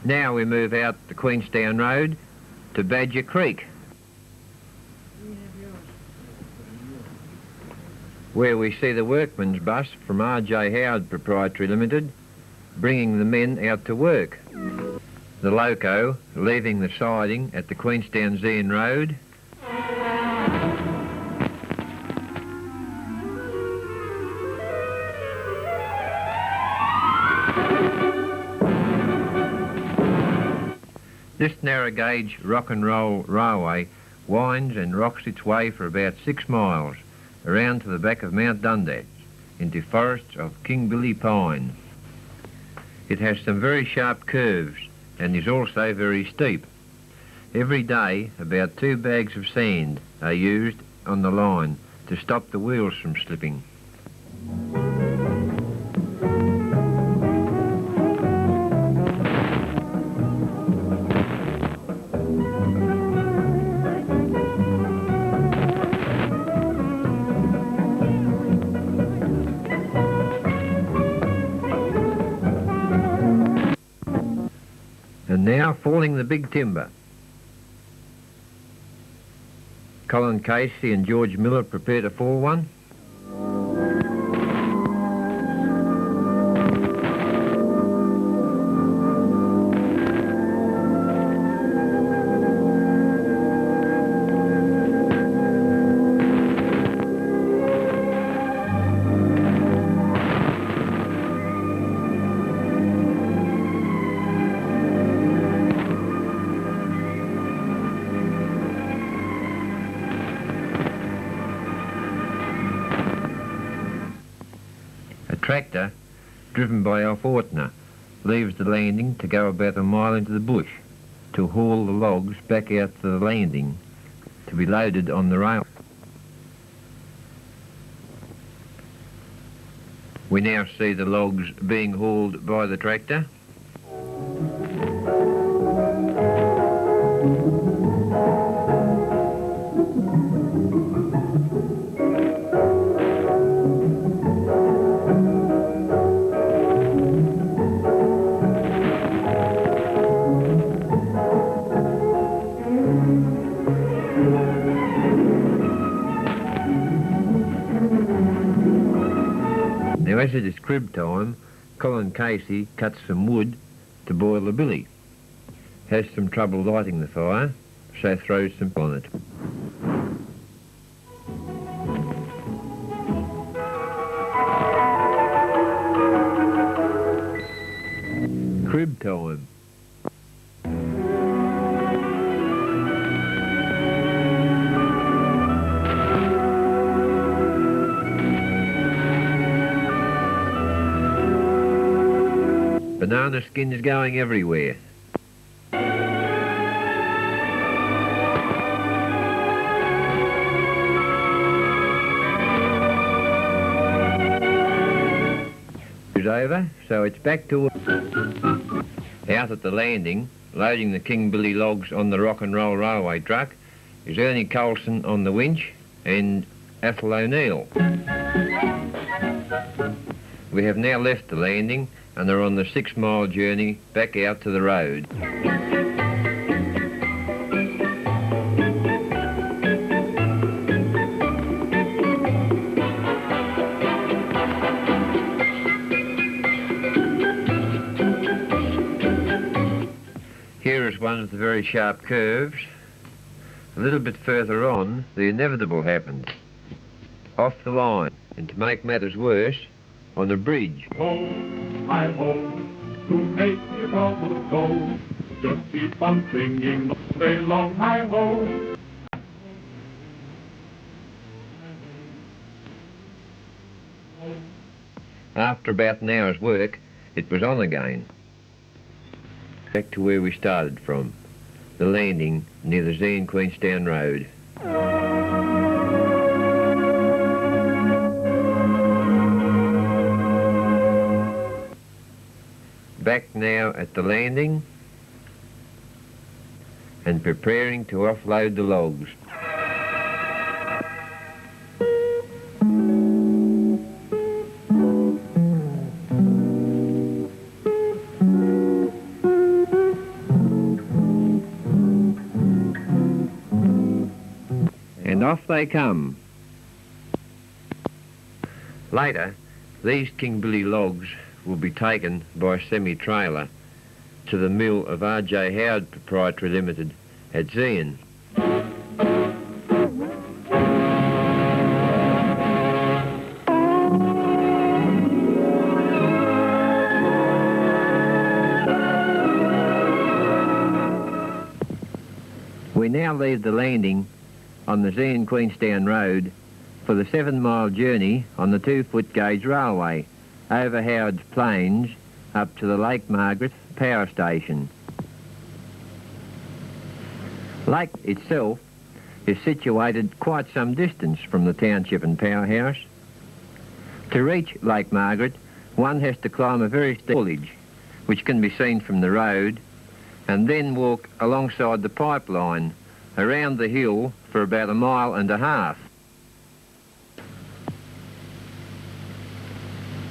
Now we move out the Queenstown Road to Badger Creek, where we see the workman's bus from R.J. Howard Proprietary Limited bringing the men out to work. The loco leaving the siding at the Queenstown Zeehan Road, this narrow gauge rock and roll railway winds and rocks its way for about 6 miles around to the back of Mount Dundas into forests of King Billy pine. It has some very sharp curves and is also very steep. Every day about 2 bags of sand are used on the line to stop the wheels from slipping. And now falling the big timber. Colin Casey and George Miller prepare to fall one. A tractor, driven by Alf Ortner, leaves the landing to go about a mile into the bush to haul the logs back out to the landing to be loaded on the rail. We now see the logs being hauled by the tractor. Now, as it is crib time, Colin Casey cuts some wood to boil the billy. Has some trouble lighting the fire, so throws some on it. Crib time. Banana skins going everywhere. It's over, so it's back to out at the landing, loading the King Billy logs on the rock and roll railway truck, is Ernie Colson on the winch and Athel O'Neill. We have now left the landing and are on the 6-mile journey back out to the road. Here is one of the very sharp curves. A little bit further on, the inevitable happens. Off the line, and to make matters worse, on a bridge. Ho, hi ho, to make your troubles go. Just keep on singing all day long, hi ho. After about an hour's work, it was on again. Back to where we started from, the landing near the Zeehan Queenstown Road. Back now at the landing and preparing to offload the logs. off they come. Later, these King Billy logs will be taken by semi-trailer to the mill of R.J. Howard Proprietary Limited at Zeehan. We now leave the landing on the Zeehan-Queenstown Road for the 7-mile journey on the 2-foot gauge railway over Howard's Plains up to the Lake Margaret power station. Lake itself is situated quite some distance from the township and Powerhouse. To reach Lake Margaret, one has to climb a very steep village, which can be seen from the road, and then walk alongside the pipeline around the hill for about 1.5 miles.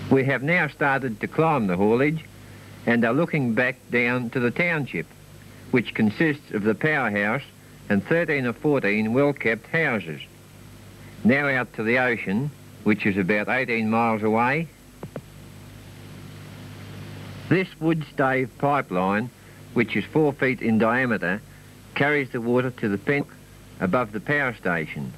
We have now started to climb the haulage and are looking back down to the township, which consists of the Powerhouse and 13 or 14 well-kept houses. Now out to the ocean, which is about 18 miles away. This wood stave pipeline, which is 4 feet in diameter, carries the water to the pen above the power station.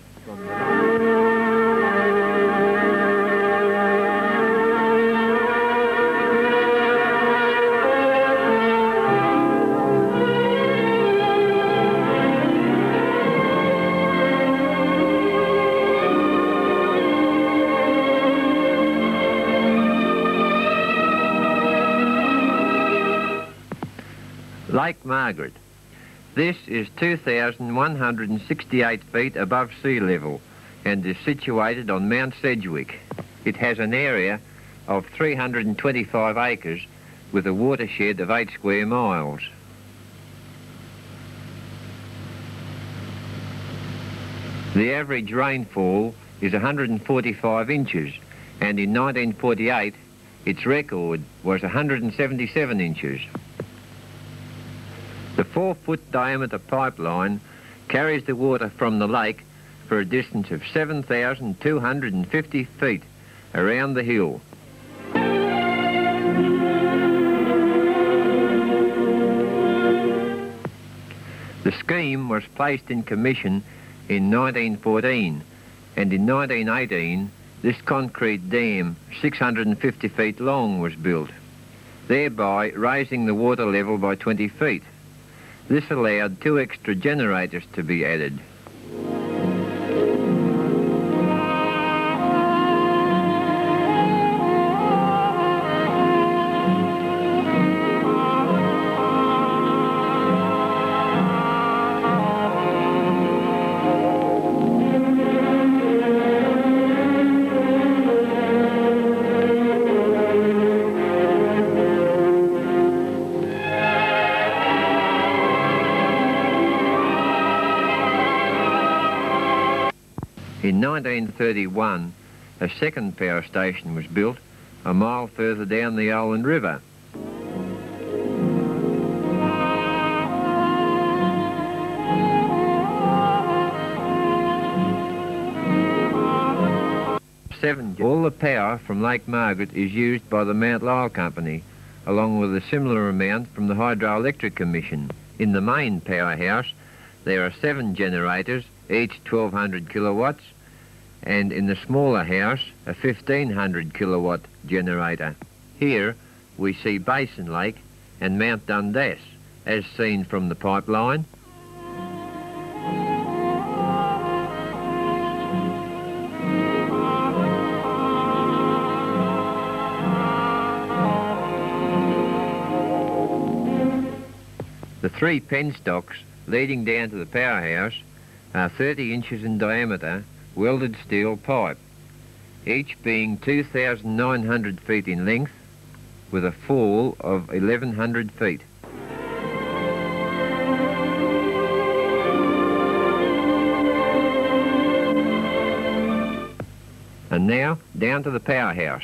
Lake Margaret. This is 2,168 feet above sea level and is situated on Mount Sedgwick. It has an area of 325 acres with a watershed of 8 square miles. The average rainfall is 145 inches, and in 1948 its record was 177 inches. The 4-foot diameter pipeline carries the water from the lake for a distance of 7,250 feet around the hill. The scheme was placed in commission in 1914, and in 1918 this concrete dam, 650 feet long, was built, thereby raising the water level by 20 feet. This allowed 2 extra generators to be added. In 1931, a second power station was built a mile further down the Olin River. All the power from Lake Margaret is used by the Mount Lyell Company, along with a similar amount from the Hydroelectric Commission. In the main powerhouse, there are 7 generators, each 1,200 kilowatts, and in the smaller house, a 1,500 kilowatt generator. Here, we see Basin Lake and Mount Dundas, as seen from the pipeline. The 3 penstocks leading down to the powerhouse are 30 inches in diameter welded steel pipe, each being 2,900 feet in length with a fall of 1,100 feet. And now, down to the powerhouse.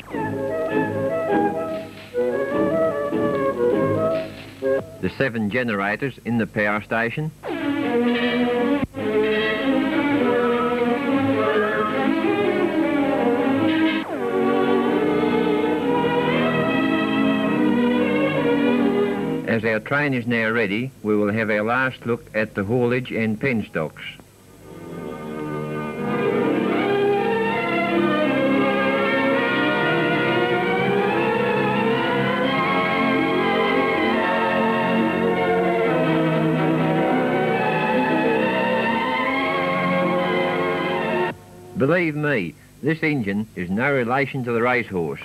The 7 generators in the power station. As our train is now ready, we will have our last look at the haulage and penstocks. Believe me, this engine is no relation to the racehorse.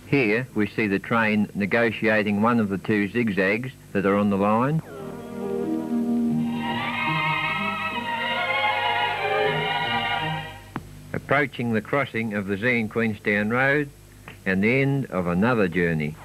Here we see the train negotiating one of the two zigzags that are on the line. Approaching the crossing of the Zeehan Queenstown Road and the end of another journey.